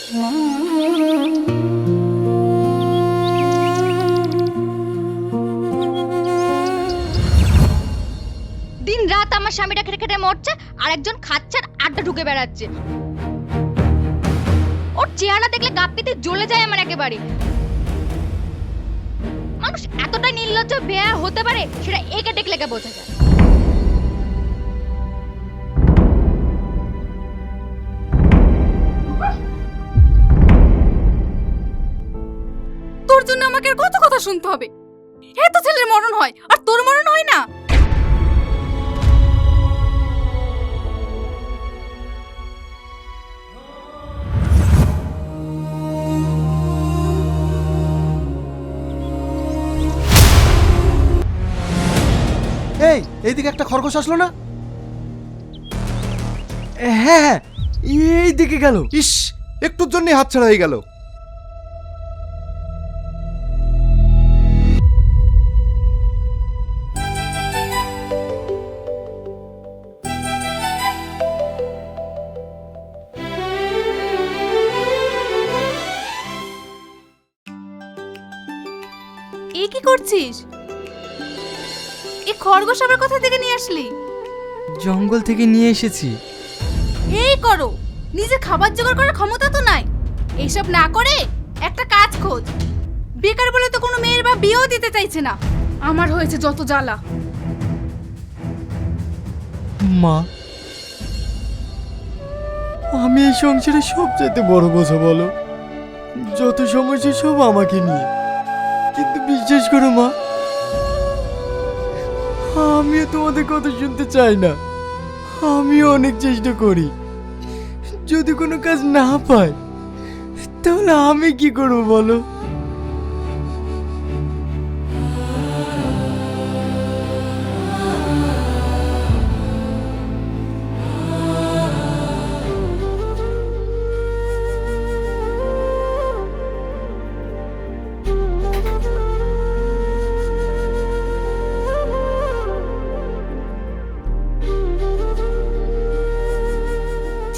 দিন রাত আমার স্বামীটা খেটে খেটে মরছে আর একজন খাচ্ছে আর আড্ডা ঢুকে বেড়াচ্ছে। ওর চেহারা দেখলে গাপ্পিতে জ্বলে যায় আমার একেবারে। মানুষ এতটা নির্লজ্জ বেয়া হতে পারে সেটা একে দেখলে বোঝা যায়। তোর জন্য আমাকে আর কত কথা শুনতে হবে? এত ছেলের মরণ হয় আর তোর মরণ হয় না? এই এইদিকে একটা খরগোশ আসলো না? হ্যাঁ হ্যাঁ, এই দিকে গেল। ইস, একটুর জন্য হাতছাড়া হয়ে গেল। এই কি করছিস? এই খরগোশ আবার কোথা থেকে নিয়ে আসলি? জঙ্গল থেকে নিয়ে এসেছি। এই করো, নিজে খাবার জোগাড় করার ক্ষমতা তো নাই। এইসব না করে একটা কাজ খোঁজ। বেকার বলে তো কোনো মেয়ের বা বিয়েও দিতে চাইছে না। আমার হয়েছে যত জ্বালা। মা, আমি এই সংসারে সবচেয়ে বড় বোঝা বলো। যত সমস্যা সব আমাকে নিয়ে। কিন্তু বিশ্বাস করো মা, আমিও তোমাদের কথা শুনতে চাই না। আমিও অনেক চেষ্টা করি, যদি কোনো কাজ না পাই তাহলে আমি কি করব বলো?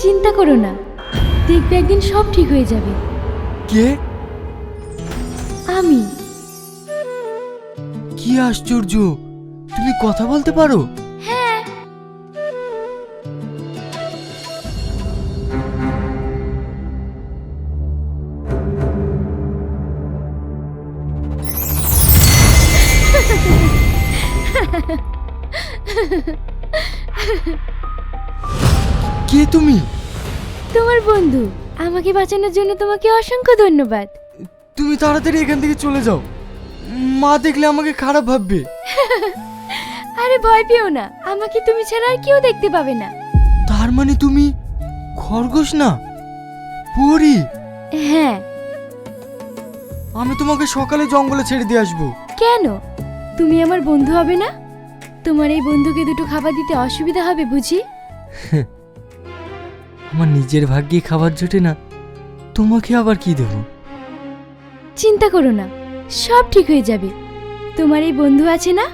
চিন্তা করো না, দেখবে একদিন সব ঠিক হয়ে যাবে। কে? আমি। কি আশ্চর্য, তুমি কথা বলতে পারো? হ্যাঁ। কে তুমি? তোমার বন্ধু। আমাকে বাঁচানোর জন্য তোমাকে অসংখ্য ধন্যবাদ। তুমি তাড়াতাড়ি এখান থেকে চলে যাও, মা দেখলে আমাকে খারাপ ভাববে। আরে ভয় পেও না, আমাকে তুমি ছাড়া আর কেউ দেখতে পাবে না। তার মানে তুমি খরগোশ না, পরি? হ্যাঁ। আমি তোমাকে সকালে জঙ্গলে ছেড়ে দিয়ে আসবো। কেন? তুমি আমার বন্ধু হবে না? তোমার এই বন্ধুকে দুটো খাবার দিতে অসুবিধা হবে বুঝি? আমার নিজের ভাগ্যে খাবার জোটে না, তোমাকে আবার কি দেব? চিন্তা করো না, সব ঠিক হয়ে যাবে। তোমার এই বন্ধু আছে না,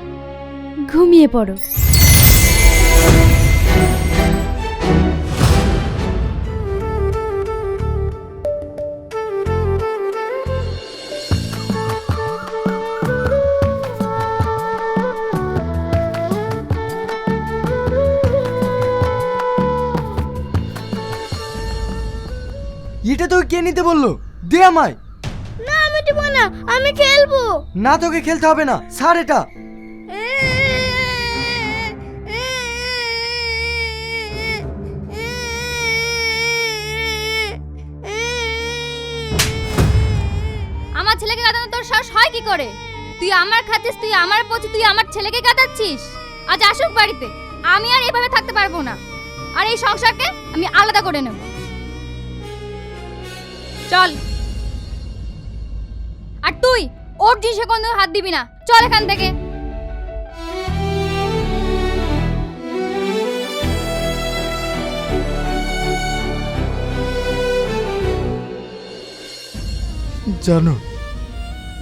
ঘুমিয়ে পড়ো। এটা তোকে কে নিতে বললো? দে আমায়। না আমি দেব না, আমি খেলবো। না, তোকে খেলতে হবে না, ছাড় এটা। আমার ছেলেকে গাদানো তোর সাহস হয় কি করে? তুই আমার খাচ্ছিস, তুই আমার পচি, তুই আমার ছেলেকে গাদাচ্ছিস। আজ আসুক বাড়িতে, আমি আর এভাবে থাকতে পারবো না। আর এই সংসারকে আমি আলাদা করে নেব। চল। আর তুই ওর জিনিসে কোনো হাত দিবি না, চল এখান থেকে। জানো,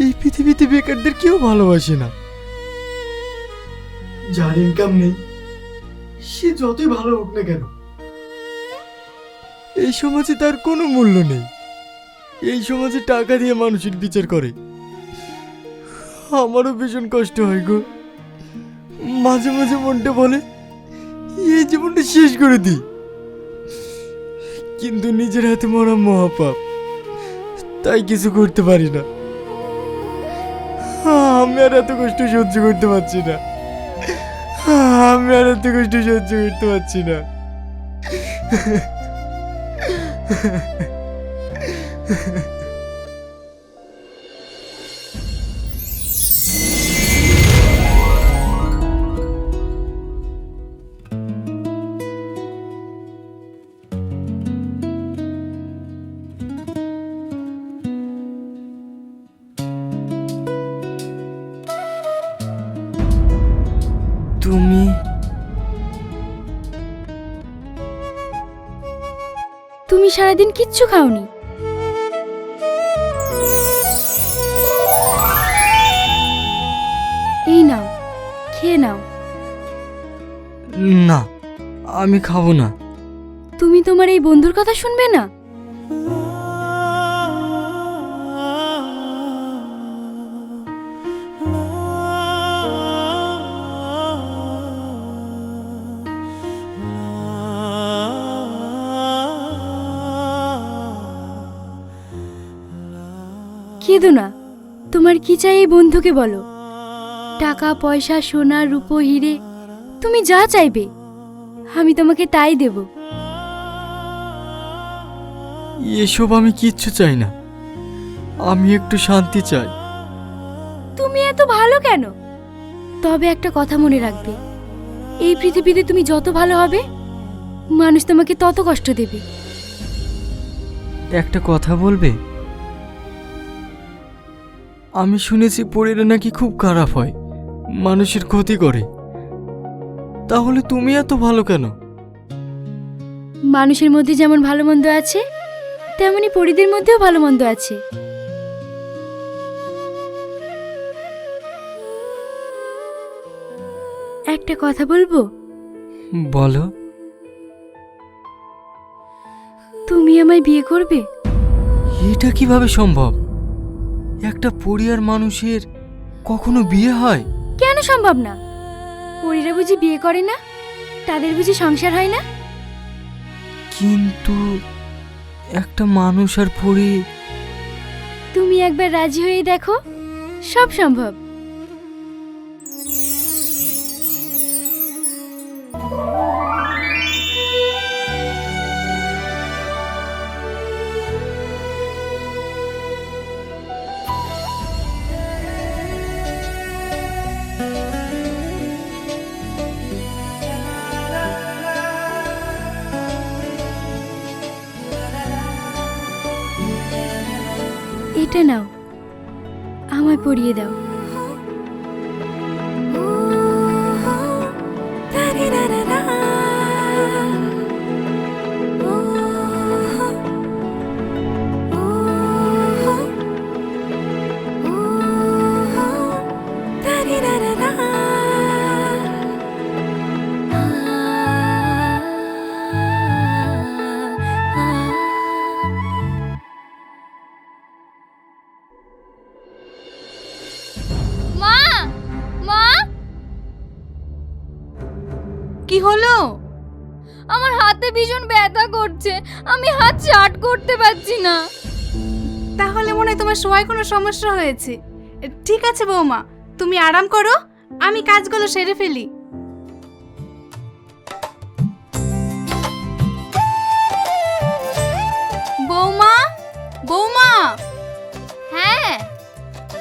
এই পৃথিবীতে বেকারদের কেউ ভালোবাসে না। যার ইনকাম নেই সে যতই ভালো হোক না কেন, এই সমাজে তার কোনো মূল্য নেই। এই সমাজে টাকা দিয়ে মানুষের বিচার করে। আমারও ভীষণ কষ্ট হয় গো। মাঝে মাঝে মনটা বলে এই জীবনটা শেষ করে দিই, কিন্তু নিজের হাতে মরা মহাপাপ, তাই কিছু করতে পারি না। আমি আর এত কষ্ট সহ্য করতে পারছি না। আমি আর এত কষ্ট সহ্য করতে পারছি না। তুমি তুমি সারাদিন কিচ্ছু খাওনি। এই নাও, খেয়ে নাও। না, আমি খাবো না। তুমি তোমার এই বন্ধুর কথা শুনবে না? কেঁদো না, তোমার কি চাই এই বন্ধুকে বলো। টাকা পয়সা সোনা রূপো হিরে তুমি যা চাইবে আমি তোমাকে তাই দেব। এসব আমি কিচ্ছু চাই না, আমি একটু শান্তি চাই। তুমি এত ভালো কেন? তবে একটা কথা মনে রাখবে, এই পৃথিবীতে তুমি যত ভালো হবে মানুষ তোমাকে তত কষ্ট দেবে। একটা কথা বলবে? আমি শুনেছি পরীরা নাকি খুব খারাপ হয়, মানুষের ক্ষতি করে। তাহলে তুমি এত ভালো কেন? মানুষের মধ্যে যেমন ভালো মন্দ আছে তেমনি পরীদের মধ্যেও ভালো মন্দ আছে। একটা কথা বলবো? বলো। তুমি আমায় বিয়ে করবে? এটা কিভাবে সম্ভব? একটা পরী আর মানুষের কখনো বিয়ে হয়? কেন সম্ভব না? পরীরা বুঝি বিয়ে করে না? তাদের বুঝি সংসার হয় না? কিন্তু একটা মানুষ আর পরী। তুমি একবার রাজি হয়ে দেখো, সব সম্ভব। এটা নাও, আমায় পরিয়ে দাও। মা, মা, কি হলো? আমার হাতে ভীষণ ব্যথা করছে, আমি হাত চাট করতে পারছি না। তাহলে মনে হয় তোমার শোয়ায় কোনো সমস্যা হয়েছে। ঠিক আছে বৌমা, তুমি আরাম করো, আমি কাজগুলো সেরে ফেলি। বৌমা, বৌমা, হ্যাঁ,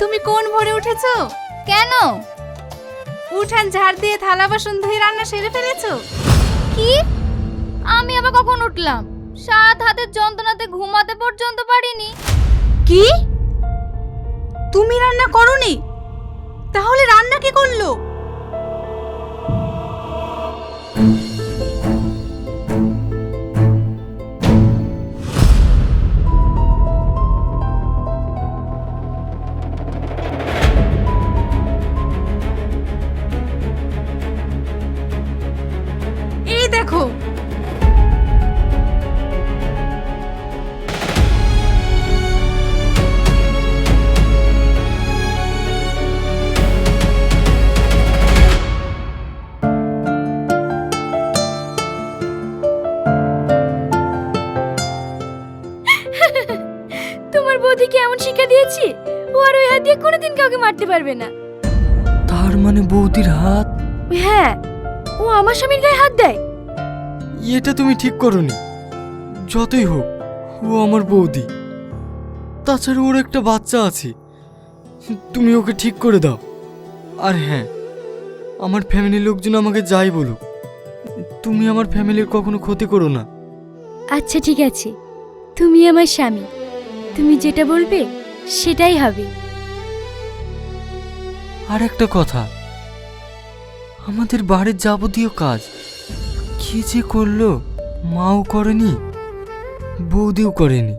তুমি কোন ভোরে উঠেছো? কেন? উঠান ঝাড় দিয়ে থালা বাসন ধুয়ে রান্না সেরে ফেলেছো? কি? আমি আবার কখন উঠলাম? সাত হাতের যন্ত্রণাতে ঘুমাতে পর্যন্ত পারিনি। কি? তুমি রান্না করোনি? তাহলে রান্না কে করলো? এই দেখো, বৌদিকে এমন শিক্ষা দিয়েছি ও আর ওই হাত দিয়ে কোনোদিন কাউকে মারতে পারবে না। তার মানে বৌদির হাত? হ্যাঁ, ও আমার স্বামীর গায়ে হাত দেয়। এটা তুমি ঠিক করনি। যতই হোক ও আমার বৌদি, তাছাড়া ওর একটা বাচ্চা আছে। তুমি ওকে ঠিক করে দাও। আর হ্যাঁ, আমার ফ্যামিলির লোকজন আমাকে যাই বলুক, তুমি আমার ফ্যামিলির কখনো ক্ষতি করো না। আচ্ছা ঠিক আছে, তুমি আমার স্বামী, তুমি যেটা বলবে সেটাই হবে। আর একটা কথা, আমাদের বাড়ির যাবতীয় কাজ কি যে করলো, মাও করেনি, বৌদিও করেনি।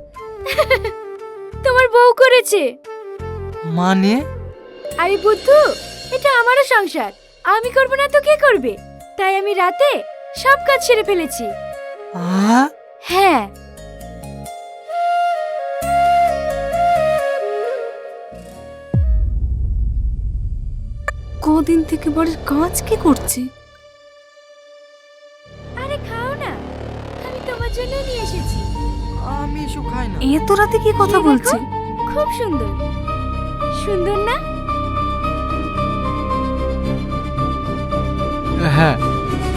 তোমার বউ করেছে। মানে? আরে বুদ্ধু, এটা আমারও সংসার, আমি করব না তো কে করবে? তাই আমি রাতে সব কাজ সেরে ফেলেছি। হ্যাঁ। কদিন থেকে বাড়ির কাজ কি করছি? আরে খাও না, আমি তোমার জন্য নিয়ে এসেছি। আমি এসব খাই না। এত রাতে কি কথা এই বলছি? দেখো, খুব সুন্দর, সুন্দর না? হ্যাঁ,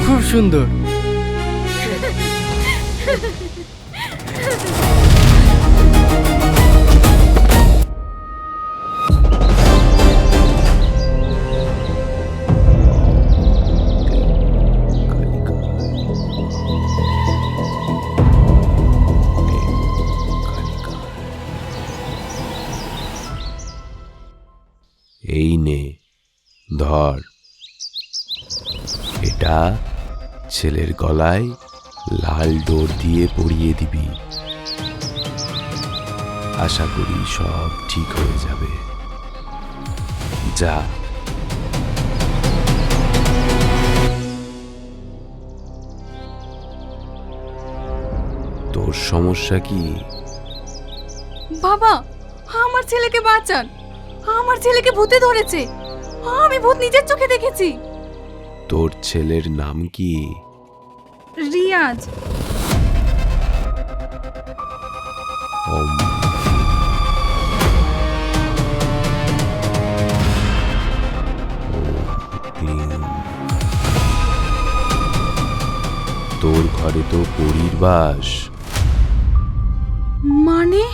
খুব সুন্দর। এই নে ধর, এটা ছেলের গলায় লাল ডোর দিয়ে পরিয়ে দিবি। আশা করি সব ঠিক হয়ে যাবে। যা। তোর সমস্যা কি? বাবা, আমার ছেলেকে বাঁচান, আমার ছেলেকে ভূতে ধরেছে। আমি ভূত নিজের চোখে দেখেছি। তোর ছেলের নাম কি? রিয়াজ। ওম। তোর ঘরে তো পরীর বাস। মানে?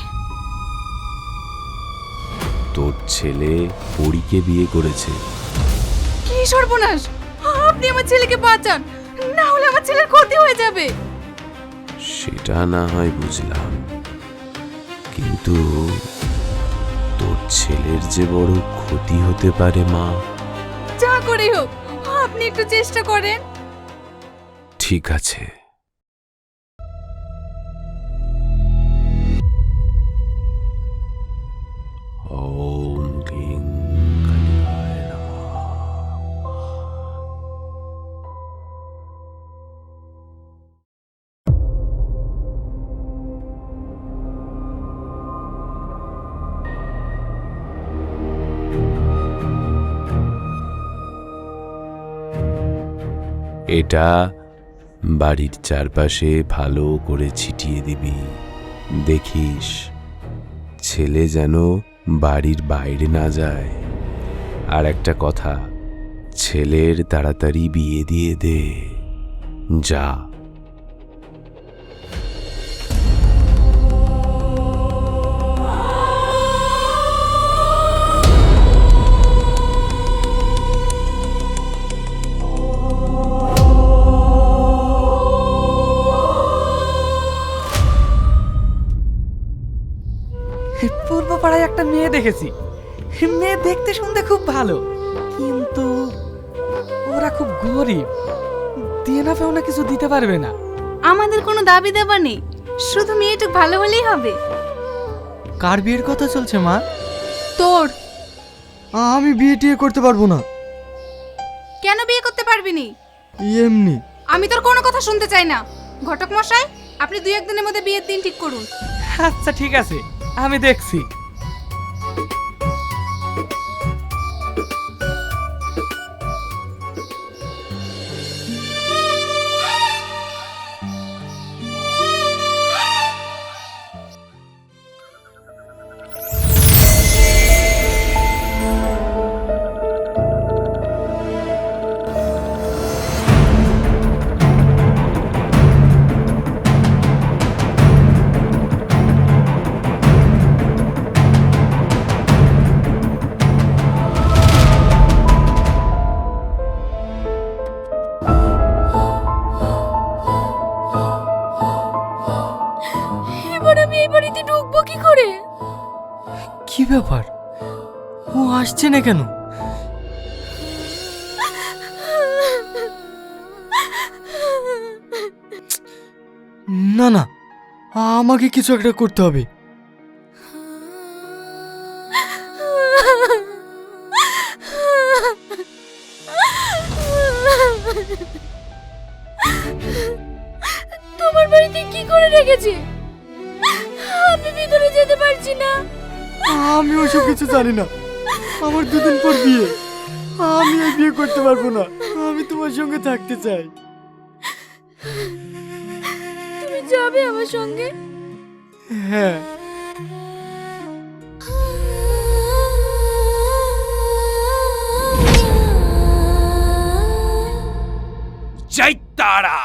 তোর ছেলে পরীকে বিয়ে করেছে। কি সর্বনাশ! আপনি আমার ছেলেকে বাঁচান, না হলে আমার ছেলের ক্ষতি হয়ে যাবে। সেটা না হয় বুঝলাম, কিন্তু তোর ছেলের যে বড় ক্ষতি হতে পারে মা। যা করে হোক আপনি একটু চেষ্টা করেন। ঠিক আছে। ওম ক্লিং কালিকায় নমঃ। এটা বাড়ির চারপাশে ভালো করে ছিটিয়ে দিবি। দেখিস ছেলে যেন বাড়ির বাইরে না যায়। আর একটা কথা, ছেলের তাড়াতাড়ি বিয়ে দিয়ে দে। যা। পূর্ব পাড়ায় একটা মেয়ে দেখেছি। মেয়ে দেখতে শুনতে খুব ভালো, কিন্তু ওরা খুব গরিব, দিয়ে না পাওনা কিছু দিতে পারবে না। আমাদের কোনো দাবি দেওয়া নেই, শুধু মেয়েটুক ভালো হলেই হবে। কার বিয়ের কথা চলছে মা? তোর। আমি বিয়ে টিয়ে করতে পারবো না। কেন বিয়ে করতে পারবি নি? এমনি। আমি তোর কোনো কথা শুনতে চাই না। ঘটক মশাই, আপনি 2-1 দিনের মধ্যে বিয়ের দিন ঠিক করুন। আচ্ছা ঠিক আছে, আমি দেখছি। এই বাড়িতে ঢুকবো কি করে? কি ব্যাপার, ও আসছে না কেন? না না, আমাকে কিছু একটা করতে হবে। তোমার বাড়িতে কি করে রেখেছে? আমি ভিতরে যেতে পারছি না। আমি ওসব কিছু জানি না। আমার 2 দিন পর বিয়ে, আমি এই বিয়ে করতে পারবো না। আমি তোমার সঙ্গে থাকতে চাই। তুমি যাবে আমার সঙ্গে? হ্যাঁ। জয় তারা।